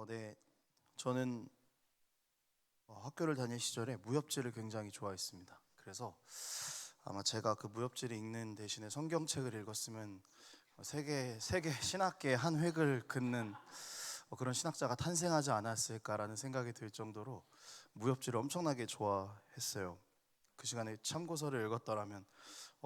네. 저는 학교를 다닐 시절에 무협지를 굉장히 좋아했습니다. 그래서 아마 제가 그 무협지를 읽는 대신에 성경책을 읽었으면 세계 신학계의 한 획을 긋는 그런 신학자가 탄생하지 않았을까라는 생각이 들 정도로 무협지를 엄청나게 좋아했어요. 그 시간에 참고서를 읽었더라면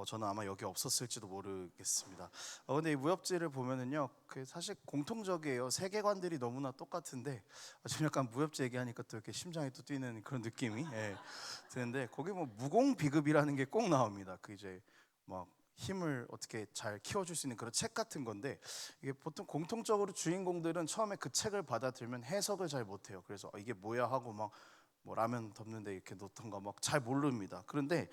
저는 아마 여기 없었을지도 모르겠습니다. 근데 이 무협지를 보면은요, 그 사실 공통적이에요. 세계관들이 너무나 똑같은데 지금 약간 무협지 얘기하니까 또 이렇게 심장이 또 뛰는 그런 느낌이 드는데, 거기 뭐 무공비급이라는 게 꼭 나옵니다. 그 이제 막 힘을 어떻게 잘 키워줄 수 있는 그런 책 같은 건데, 이게 보통 공통적으로 주인공들은 처음에 그 책을 받아들면 해석을 잘 못해요. 그래서 이게 뭐야 하고 막 뭐 라면 덮는데 이렇게 놓던가 막 잘 모릅니다. 그런데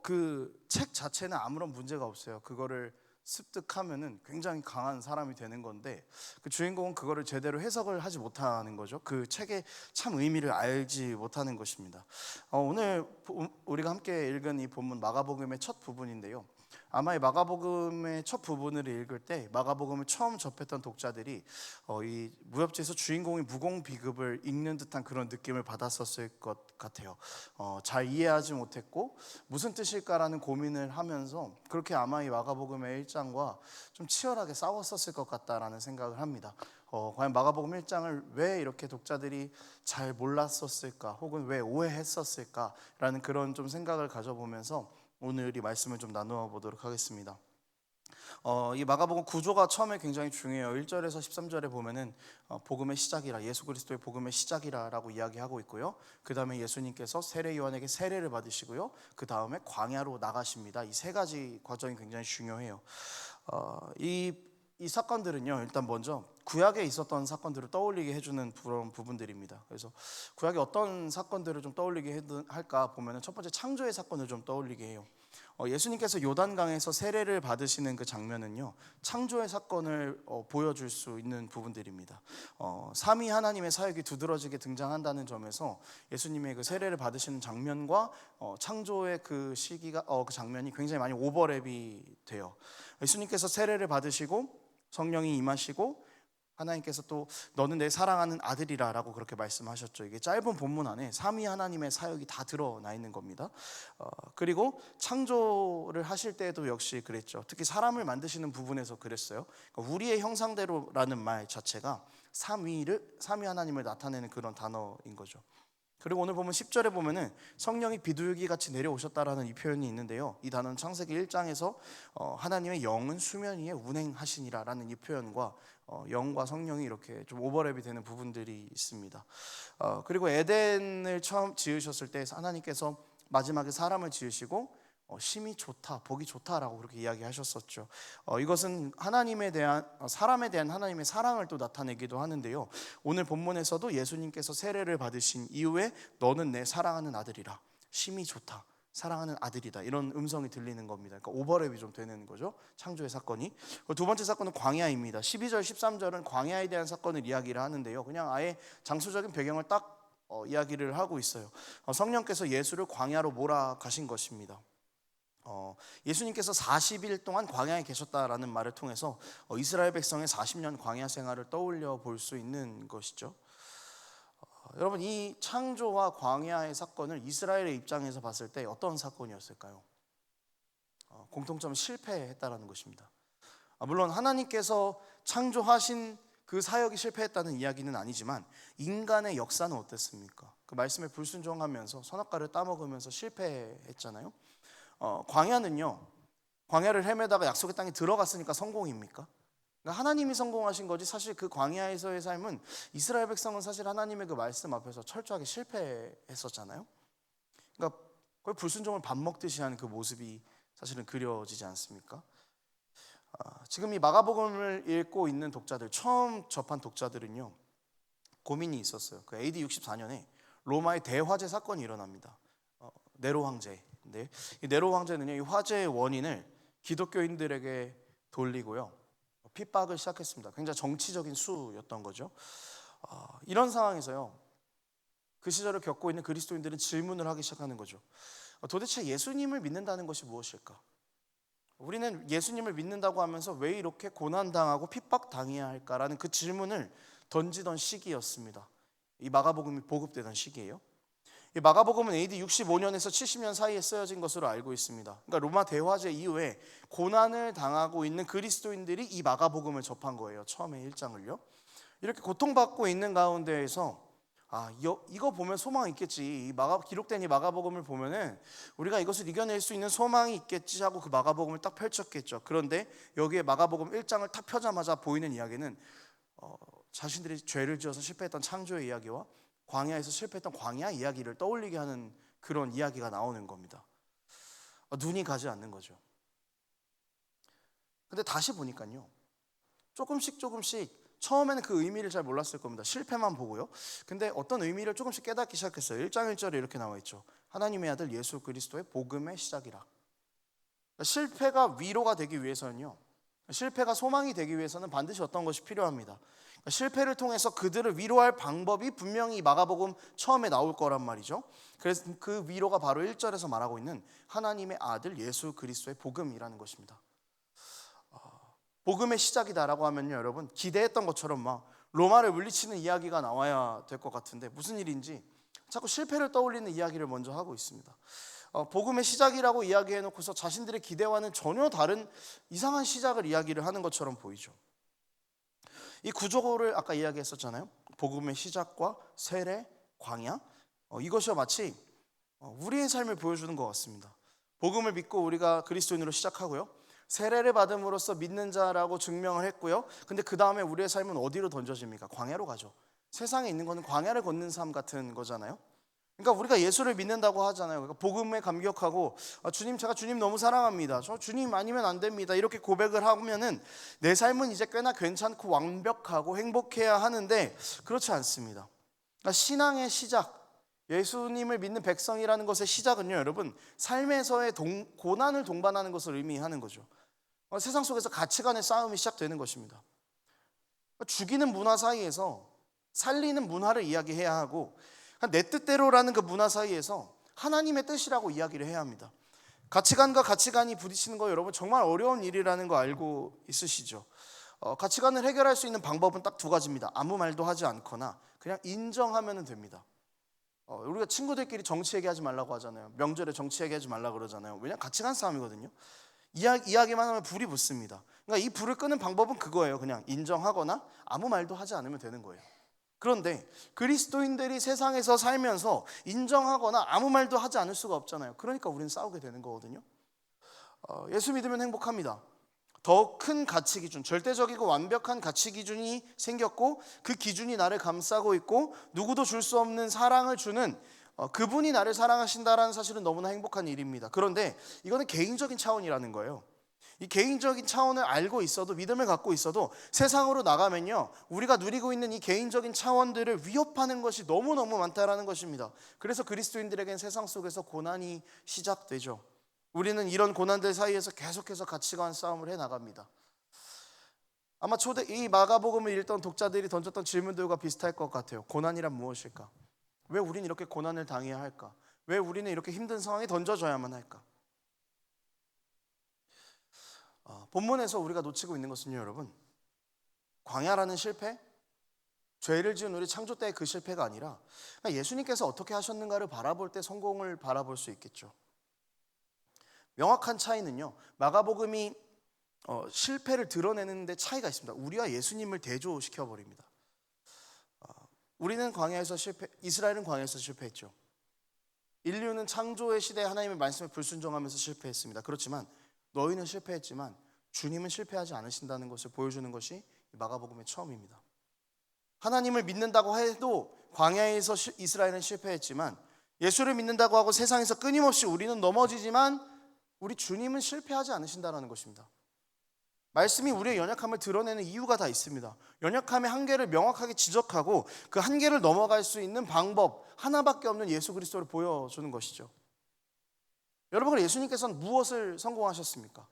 그 책 자체는 아무런 문제가 없어요. 그거를 습득하면은 굉장히 강한 사람이 되는 건데, 그 주인공은 그거를 제대로 해석을 하지 못하는 거죠. 그 책의 참 의미를 알지 못하는 것입니다. 오늘 우리가 함께 읽은 이 본문 마가복음의 첫 부분인데요, 아마 이 마가복음의 첫 부분을 읽을 때 마가복음을 처음 접했던 독자들이 이 무협지에서 주인공이 무공비급을 읽는 듯한 그런 느낌을 받았었을 것 같아요. 잘 이해하지 못했고 무슨 뜻일까라는 고민을 하면서 그렇게 아마 이 마가복음의 1장과 좀 치열하게 싸웠었을 것 같다라는 생각을 합니다. 과연 마가복음 1장을 왜 이렇게 독자들이 잘 몰랐었을까, 혹은 왜 오해했었을까라는 그런 좀 생각을 가져보면서 오늘 이 말씀을 좀 나누어 보도록 하겠습니다. 이 마가복음 구조가 처음에 굉장히 중요해요. 1절에서 13절에 보면은 복음의 시작이라, 예수 그리스도의 복음의 시작이라라고 이야기하고 있고요. 그 다음에 예수님께서 세례 요한에게 세례를 받으시고요. 그 다음에 광야로 나가십니다. 이 세 가지 과정이 굉장히 중요해요. 이 사건들은요, 일단 먼저 구약에 있었던 사건들을 떠올리게 해주는 그런 부분들입니다. 그래서 구약에 어떤 사건들을 좀 떠올리게 할까 보면은 첫 번째 창조의 사건을 좀 떠올리게 해요. 예수님께서 요단강에서 세례를 받으시는 그 장면은요, 창조의 사건을 보여줄 수 있는 부분들입니다. 삼위 하나님의 사역이 두드러지게 등장한다는 점에서 예수님의 그 세례를 받으시는 장면과 창조의 그 시기가 그 장면이 굉장히 많이 오버랩이 돼요. 예수님께서 세례를 받으시고 성령이 임하시고 하나님께서 또 너는 내 사랑하는 아들이라 라고 그렇게 말씀하셨죠. 이게 짧은 본문 안에 삼위 하나님의 사역이 다 드러나 있는 겁니다. 그리고 창조를 하실 때에도 역시 그랬죠. 특히 사람을 만드시는 부분에서 그랬어요. 그러니까 우리의 형상대로라는 말 자체가 삼위 하나님을 나타내는 그런 단어인 거죠. 그리고 오늘 보면 10절에 보면은 성령이 비둘기 같이 내려오셨다라는 이 표현이 있는데요, 이 단어는 창세기 1장에서 하나님의 영은 수면 위에 운행하시니라라는 이 표현과 영과 성령이 이렇게 좀 오버랩이 되는 부분들이 있습니다. 그리고 에덴을 처음 지으셨을 때 하나님께서 마지막에 사람을 지으시고 심히 좋다, 보기 좋다라고 그렇게 이야기하셨었죠. 이것은 하나님에 대한 사람에 대한 하나님의 사랑을 또 나타내기도 하는데요, 오늘 본문에서도 예수님께서 세례를 받으신 이후에 너는 내 사랑하는 아들이라, 심히 좋다, 사랑하는 아들이다, 이런 음성이 들리는 겁니다. 그러니까 오버랩이 좀 되는 거죠, 창조의 사건이. 두 번째 사건은 광야입니다. 12절 13절은 광야에 대한 사건을 이야기를 하는데요, 그냥 아예 장소적인 배경을 딱 이야기를 하고 있어요. 성령께서 예수를 광야로 몰아가신 것입니다. 예수님께서 40일 동안 광야에 계셨다라는 말을 통해서 이스라엘 백성의 40년 광야 생활을 떠올려 볼 수 있는 것이죠. 여러분, 이 창조와 광야의 사건을 이스라엘의 입장에서 봤을 때 어떤 사건이었을까요? 공통점은 실패했다라는 것입니다. 물론 하나님께서 창조하신 그 사역이 실패했다는 이야기는 아니지만 인간의 역사는 어땠습니까? 그 말씀에 불순종하면서 선악과를 따먹으면서 실패했잖아요. 광야는요, 광야를 헤매다가 약속의 땅에 들어갔으니까 성공입니까? 그러니까 하나님이 성공하신 거지, 사실 그 광야에서의 삶은 이스라엘 백성은 사실 하나님의 그 말씀 앞에서 철저하게 실패했었잖아요. 그러니까 거의 불순종을 밥 먹듯이 하는 그 모습이 사실은 그려지지 않습니까? 지금 이 마가복음을 읽고 있는 독자들, 처음 접한 독자들은요, 고민이 있었어요. 그 AD 64년에 로마의 대화재 사건이 일어납니다. 네로 황제인데, 이 네로 황제는요, 이 화재의 원인을 기독교인들에게 돌리고요, 핍박을 시작했습니다. 굉장히 정치적인 수였던 거죠. 이런 상황에서요, 그 시절을 겪고 있는 그리스도인들은 질문을 하기 시작하는 거죠. 도대체 예수님을 믿는다는 것이 무엇일까? 우리는 예수님을 믿는다고 하면서 왜 이렇게 고난당하고 핍박당해야 할까라는 그 질문을 던지던 시기였습니다. 이 마가복음이 보급되던 시기예요. 이 마가복음은 AD 65년에서 70년 사이에 쓰여진 것으로 알고 있습니다. 그러니까 로마 대화제 이후에 고난을 당하고 있는 그리스도인들이 이 마가복음을 접한 거예요. 처음에 1장을요. 이렇게 고통받고 있는 가운데에서 이거 보면 소망이 있겠지. 기록된 이 마가복음을 보면은 우리가 이것을 이겨낼 수 있는 소망이 있겠지 하고 그 마가복음을 딱 펼쳤겠죠. 그런데 여기에 마가복음 1장을 딱 펴자마자 보이는 이야기는 자신들이 죄를 지어서 실패했던 창조의 이야기와 광야에서 실패했던 광야 이야기를 떠올리게 하는 그런 이야기가 나오는 겁니다. 눈이 가지 않는 거죠. 근데 다시 보니까요, 조금씩 처음에는 그 의미를 잘 몰랐을 겁니다. 실패만 보고요. 근데 어떤 의미를 조금씩 깨닫기 시작했어요. 1장 1절에 이렇게 나와 있죠. 하나님의 아들 예수 그리스도의 복음의 시작이라. 실패가 위로가 되기 위해서는요, 실패가 소망이 되기 위해서는 반드시 어떤 것이 필요합니다. 실패를 통해서 그들을 위로할 방법이 분명히 마가복음 처음에 나올 거란 말이죠. 그래서 그 위로가 바로 1절에서 말하고 있는 하나님의 아들 예수 그리스도의 복음이라는 것입니다. 복음의 시작이다라고 하면요, 여러분 기대했던 것처럼 막 로마를 물리치는 이야기가 나와야 될 것 같은데 무슨 일인지 자꾸 실패를 떠올리는 이야기를 먼저 하고 있습니다. 복음의 시작이라고 이야기해놓고서 자신들의 기대와는 전혀 다른 이상한 시작을 이야기를 하는 것처럼 보이죠. 이 구조를 아까 이야기했었잖아요. 복음의 시작과 세례, 광야, 이것이 마치 우리의 삶을 보여주는 것 같습니다. 복음을 믿고 우리가 그리스도인으로 시작하고요, 세례를 받음으로써 믿는 자라고 증명을 했고요. 근데 그 다음에 우리의 삶은 어디로 던져집니까? 광야로 가죠. 세상에 있는 거는 광야를 걷는 삶 같은 거잖아요. 그러니까 우리가 예수를 믿는다고 하잖아요. 그러니까 복음에 감격하고 주님, 제가 주님 너무 사랑합니다. 저 주님 아니면 안 됩니다. 이렇게 고백을 하면은 내 삶은 이제 꽤나 괜찮고 완벽하고 행복해야 하는데 그렇지 않습니다. 그러니까 신앙의 시작, 예수님을 믿는 백성이라는 것의 시작은요, 여러분 삶에서의 고난을 동반하는 것을 의미하는 거죠. 세상 속에서 가치관의 싸움이 시작되는 것입니다. 죽이는 문화 사이에서 살리는 문화를 이야기해야 하고, 내 뜻대로라는 그 문화 사이에서 하나님의 뜻이라고 이야기를 해야 합니다. 가치관과 가치관이 부딪히는 거 여러분 정말 어려운 일이라는 거 알고 있으시죠? 가치관을 해결할 수 있는 방법은 딱 두 가지입니다. 아무 말도 하지 않거나 그냥 인정하면 됩니다. 우리가 친구들끼리 정치 얘기하지 말라고 하잖아요. 명절에 정치 얘기하지 말라고 그러잖아요. 왜냐하면 가치관 싸움이거든요. 이야기만 하면 불이 붙습니다. 그러니까 이 불을 끄는 방법은 그거예요. 그냥 인정하거나 아무 말도 하지 않으면 되는 거예요. 그런데 그리스도인들이 세상에서 살면서 인정하거나 아무 말도 하지 않을 수가 없잖아요. 그러니까 우리는 싸우게 되는 거거든요. 예수 믿으면 행복합니다. 더 큰 가치 기준, 절대적이고 완벽한 가치 기준이 생겼고 그 기준이 나를 감싸고 있고 누구도 줄 수 없는 사랑을 주는 그분이 나를 사랑하신다라는 사실은 너무나 행복한 일입니다. 그런데 이거는 개인적인 차원이라는 거예요. 이 개인적인 차원을 알고 있어도, 믿음을 갖고 있어도 세상으로 나가면요, 우리가 누리고 있는 이 개인적인 차원들을 위협하는 것이 너무너무 많다라는 것입니다. 그래서 그리스도인들에겐 세상 속에서 고난이 시작되죠. 우리는 이런 고난들 사이에서 계속해서 가치관 싸움을 해나갑니다. 아마 이 마가복음을 읽던 독자들이 던졌던 질문들과 비슷할 것 같아요. 고난이란 무엇일까? 왜 우리는 이렇게 고난을 당해야 할까? 왜 우리는 이렇게 힘든 상황에 던져져야만 할까? 본문에서 우리가 놓치고 있는 것은요, 여러분, 광야라는 실패, 죄를 지은 우리 창조 때의 그 실패가 아니라 예수님께서 어떻게 하셨는가를 바라볼 때 성공을 바라볼 수 있겠죠. 명확한 차이는요, 마가복음이 실패를 드러내는 데 차이가 있습니다. 우리와 예수님을 대조시켜 버립니다. 우리는 광야에서 이스라엘은 광야에서 실패했죠. 인류는 창조의 시대에 하나님의 말씀에 불순종하면서 실패했습니다. 그렇지만 너희는 실패했지만 주님은 실패하지 않으신다는 것을 보여주는 것이 마가복음의 처음입니다. 하나님을 믿는다고 해도 광야에서 이스라엘은 실패했지만, 예수를 믿는다고 하고 세상에서 끊임없이 우리는 넘어지지만 우리 주님은 실패하지 않으신다는 것입니다. 말씀이 우리의 연약함을 드러내는 이유가 다 있습니다. 연약함의 한계를 명확하게 지적하고 그 한계를 넘어갈 수 있는 방법 하나밖에 없는 예수 그리스도를 보여주는 것이죠. 여러분, 예수님께서는 무엇을 성공하셨습니까?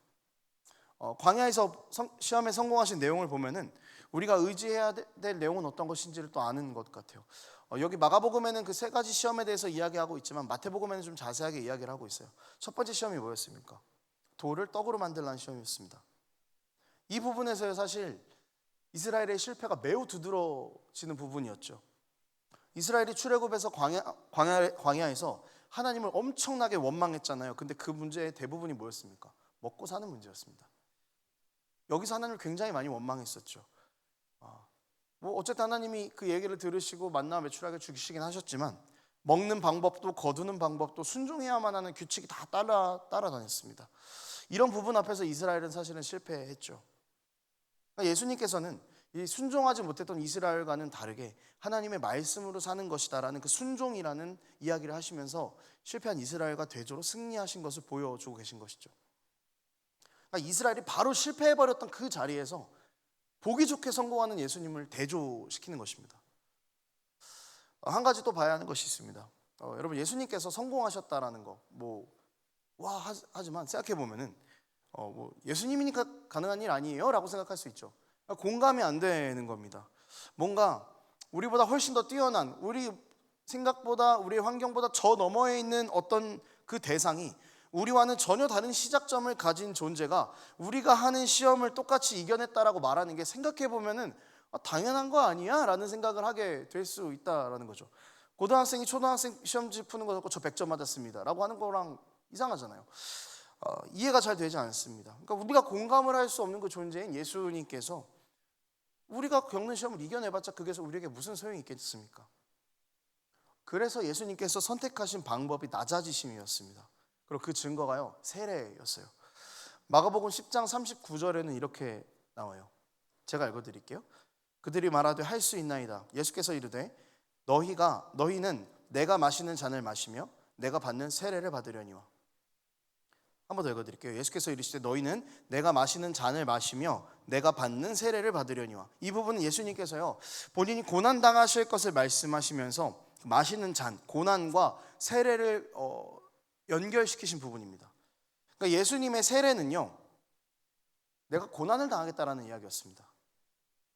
광야에서 시험에 성공하신 내용을 보면은 우리가 의지해야 될 내용은 어떤 것인지를 또 아는 것 같아요. 여기 마가복음에는 그 세 가지 시험에 대해서 이야기하고 있지만 마태복음에는 좀 자세하게 이야기를 하고 있어요. 첫 번째 시험이 뭐였습니까? 돌을 떡으로 만들라는 시험이었습니다. 이 부분에서 사실 이스라엘의 실패가 매우 두드러지는 부분이었죠. 이스라엘이 출애굽에서 광야에서 하나님을 엄청나게 원망했잖아요. 근데 그 문제의 대부분이 뭐였습니까? 먹고 사는 문제였습니다. 여기서 하나님을 굉장히 많이 원망했었죠. 뭐 어쨌든 하나님이 그 얘기를 들으시고 만나 매출하게 주시긴 하셨지만 먹는 방법도 거두는 방법도 순종해야만 하는 규칙이 다 따라다녔습니다. 이런 부분 앞에서 이스라엘은 사실은 실패했죠. 그러니까 예수님께서는 이 순종하지 못했던 이스라엘과는 다르게 하나님의 말씀으로 사는 것이다라는 그 순종이라는 이야기를 하시면서 실패한 이스라엘과 대조로 승리하신 것을 보여주고 계신 것이죠. 그러니까 이스라엘이 바로 실패해버렸던 그 자리에서 보기 좋게 성공하는 예수님을 대조시키는 것입니다. 한 가지 또 봐야 하는 것이 있습니다. 여러분, 예수님께서 성공하셨다라는 거 하지만 생각해 보면은 예수님이니까 가능한 일 아니에요? 라고 생각할 수 있죠. 공감이 안 되는 겁니다. 뭔가 우리보다 훨씬 더 뛰어난, 우리 생각보다, 우리의 환경보다 저 너머에 있는 어떤 그 대상이 우리와는 전혀 다른 시작점을 가진 존재가 우리가 하는 시험을 똑같이 이겨냈다라고 말하는 게 생각해 보면은 당연한 거 아니야? 라는 생각을 하게 될 수 있다라는 거죠. 고등학생이 초등학생 시험지 푸는 거 듣고 저 100점 맞았습니다 라고 하는 거랑 이상하잖아요. 이해가 잘 되지 않습니다. 그러니까 우리가 공감을 할 수 없는 그 존재인 예수님께서 우리가 겪는 시험을 이겨내봤자 그게서 우리에게 무슨 소용이 있겠습니까? 그래서 예수님께서 선택하신 방법이 낮아지심이었습니다. 그리고 그 증거가요, 세례였어요. 마가복음 10장 39절에는 이렇게 나와요. 제가 읽어드릴게요. 그들이 말하되 할 수 있나이다. 예수께서 이르되 너희는 내가 마시는 잔을 마시며 내가 받는 세례를 받으려니와. 한 번 더 읽어드릴게요. 예수께서 이르시되 너희는 내가 마시는 잔을 마시며 내가 받는 세례를 받으려니와. 이 부분은 예수님께서요, 본인이 고난당하실 것을 말씀하시면서 마시는 잔, 고난과 세례를 연결시키신 부분입니다. 그러니까 예수님의 세례는요, 내가 고난을 당하겠다라는 이야기였습니다.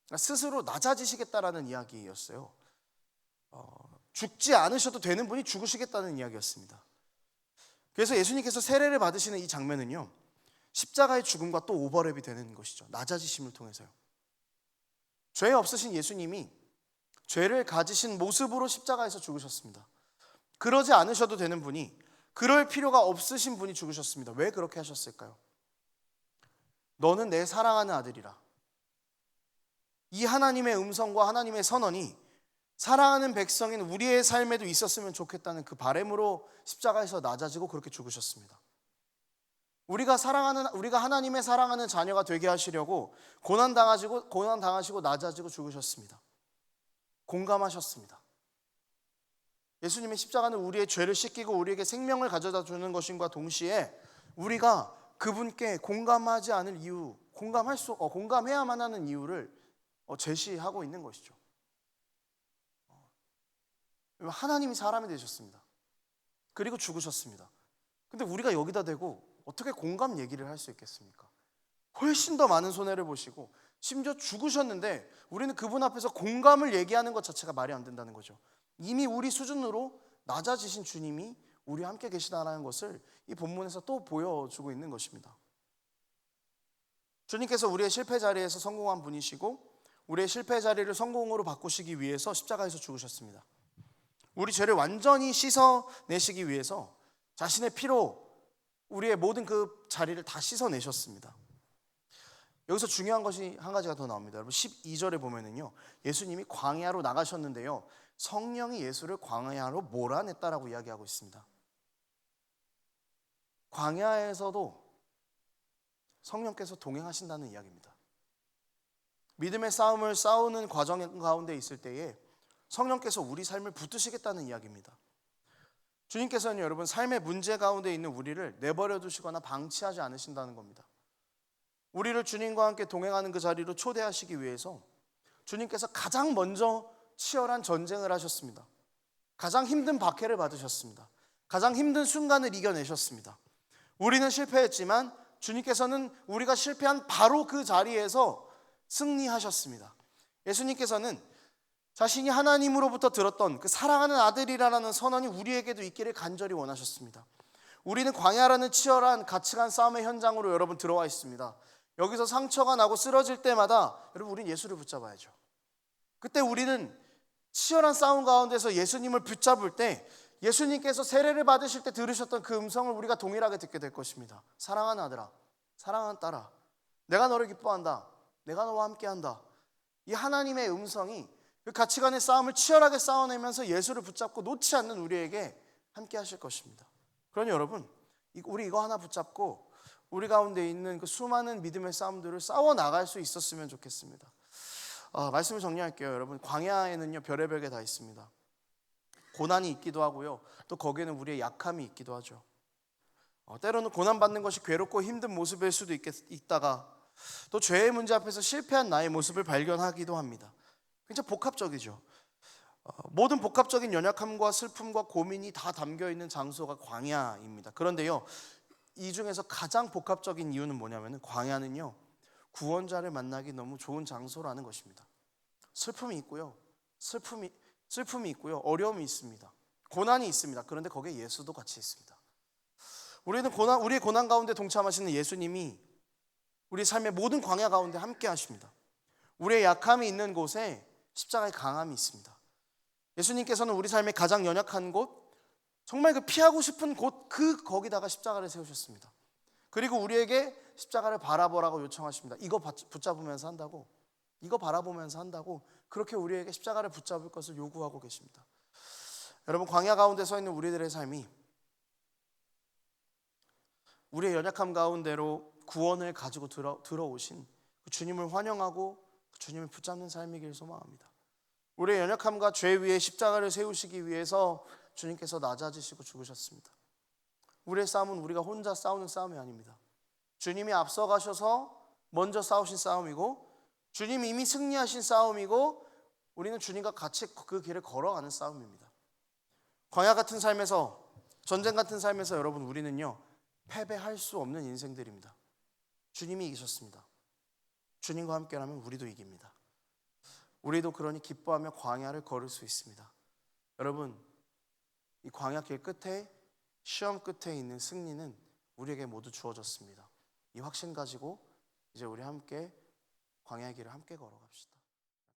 그러니까 스스로 낮아지시겠다라는 이야기였어요. 죽지 않으셔도 되는 분이 죽으시겠다는 이야기였습니다. 그래서 예수님께서 세례를 받으시는 이 장면은요, 십자가의 죽음과 또 오버랩이 되는 것이죠. 낮아지심을 통해서요. 죄 없으신 예수님이 죄를 가지신 모습으로 십자가에서 죽으셨습니다. 그러지 않으셔도 되는 분이, 그럴 필요가 없으신 분이 죽으셨습니다. 왜 그렇게 하셨을까요? 너는 내 사랑하는 아들이라. 이 하나님의 음성과 하나님의 선언이 사랑하는 백성인 우리의 삶에도 있었으면 좋겠다는 그 바람으로 십자가에서 낮아지고 그렇게 죽으셨습니다. 우리가 하나님의 사랑하는 자녀가 되게 하시려고 고난 당하시고 낮아지고 죽으셨습니다. 공감하셨습니다. 예수님의 십자가는 우리의 죄를 씻기고 우리에게 생명을 가져다 주는 것인과 동시에 우리가 그분께 공감하지 않을 이유, 공감해야만 하는 이유를 제시하고 있는 것이죠. 하나님이 사람이 되셨습니다. 그리고 죽으셨습니다. 근데 우리가 여기다 대고 어떻게 공감 얘기를 할 수 있겠습니까? 훨씬 더 많은 손해를 보시고 심지어 죽으셨는데 우리는 그분 앞에서 공감을 얘기하는 것 자체가 말이 안 된다는 거죠. 이미 우리 수준으로 낮아지신 주님이 우리와 함께 계시다는 것을 이 본문에서 또 보여주고 있는 것입니다. 주님께서 우리의 실패 자리에서 성공한 분이시고 우리의 실패 자리를 성공으로 바꾸시기 위해서 십자가에서 죽으셨습니다. 우리 죄를 완전히 씻어내시기 위해서 자신의 피로 우리의 모든 그 자리를 다 씻어내셨습니다. 여기서 중요한 것이 한 가지가 더 나옵니다. 여러분 12절에 보면은요, 예수님이 광야로 나가셨는데요, 성령이 예수를 광야로 몰아냈다라고 이야기하고 있습니다. 광야에서도 성령께서 동행하신다는 이야기입니다. 믿음의 싸움을 싸우는 과정 가운데 있을 때에 성령께서 우리 삶을 붙드시겠다는 이야기입니다. 주님께서는 여러분 삶의 문제 가운데 있는 우리를 내버려 두시거나 방치하지 않으신다는 겁니다. 우리를 주님과 함께 동행하는 그 자리로 초대하시기 위해서 주님께서 가장 먼저 치열한 전쟁을 하셨습니다. 가장 힘든 박해를 받으셨습니다. 가장 힘든 순간을 이겨내셨습니다. 우리는 실패했지만 주님께서는 우리가 실패한 바로 그 자리에서 승리하셨습니다. 예수님께서는 자신이 하나님으로부터 들었던 그 사랑하는 아들이라는 선언이 우리에게도 있기를 간절히 원하셨습니다. 우리는 광야라는 치열한 가치관 싸움의 현장으로 여러분 들어와 있습니다. 여기서 상처가 나고 쓰러질 때마다 여러분 우린 예수를 붙잡아야죠. 그때 우리는 치열한 싸움 가운데서 예수님을 붙잡을 때 예수님께서 세례를 받으실 때 들으셨던 그 음성을 우리가 동일하게 듣게 될 것입니다. 사랑하는 아들아, 사랑하는 딸아, 내가 너를 기뻐한다. 내가 너와 함께한다. 이 하나님의 음성이 그 가치관의 싸움을 치열하게 싸워내면서 예수를 붙잡고 놓지 않는 우리에게 함께 하실 것입니다. 그러니 여러분, 우리 이거 하나 붙잡고 우리 가운데 있는 그 수많은 믿음의 싸움들을 싸워 나갈 수 있었으면 좋겠습니다. 말씀을 정리할게요. 여러분, 광야에는요 별의별 게 다 있습니다. 고난이 있기도 하고요, 또 거기에는 우리의 약함이 있기도 하죠. 때로는 고난받는 것이 괴롭고 힘든 모습일 수도 있다가 또 죄의 문제 앞에서 실패한 나의 모습을 발견하기도 합니다. 굉장히 복합적이죠. 모든 복합적인 연약함과 슬픔과 고민이 다 담겨있는 장소가 광야입니다. 그런데요, 이 중에서 가장 복합적인 이유는 뭐냐면 광야는요 구원자를 만나기 너무 좋은 장소라는 것입니다. 슬픔이 있고요, 슬픔이 있고요, 어려움이 있습니다. 고난이 있습니다. 그런데 거기에 예수도 같이 있습니다. 우리의 고난 가운데 동참하시는 예수님이 우리 삶의 모든 광야 가운데 함께 하십니다. 우리의 약함이 있는 곳에 십자가의 강함이 있습니다. 예수님께서는 우리 삶의 가장 연약한 곳, 정말 그 피하고 싶은 곳, 거기다가 십자가를 세우셨습니다. 그리고 우리에게 십자가를 바라보라고 요청하십니다. 이거 붙잡으면서 한다고, 이거 바라보면서 한다고, 그렇게 우리에게 십자가를 붙잡을 것을 요구하고 계십니다. 여러분, 광야 가운데 서 있는 우리들의 삶이 우리의 연약함 가운데로 구원을 가지고 들어오신 그 주님을 환영하고 그 주님을 붙잡는 삶이길 소망합니다. 우리의 연약함과 죄 위에 십자가를 세우시기 위해서 주님께서 낮아지시고 죽으셨습니다. 우리의 싸움은 우리가 혼자 싸우는 싸움이 아닙니다. 주님이 앞서가셔서 먼저 싸우신 싸움이고, 주님이 이미 승리하신 싸움이고, 우리는 주님과 같이 그 길을 걸어가는 싸움입니다. 광야 같은 삶에서, 전쟁 같은 삶에서 여러분, 우리는요 패배할 수 없는 인생들입니다. 주님이 이기셨습니다. 주님과 함께라면 우리도 이깁니다. 우리도 그러니 기뻐하며 광야를 걸을 수 있습니다. 여러분, 이 광야 길 끝에, 시험 끝에 있는 승리는 우리에게 모두 주어졌습니다. 이 확신 가지고 이제 우리 함께 광야의 길을 함께 걸어갑시다.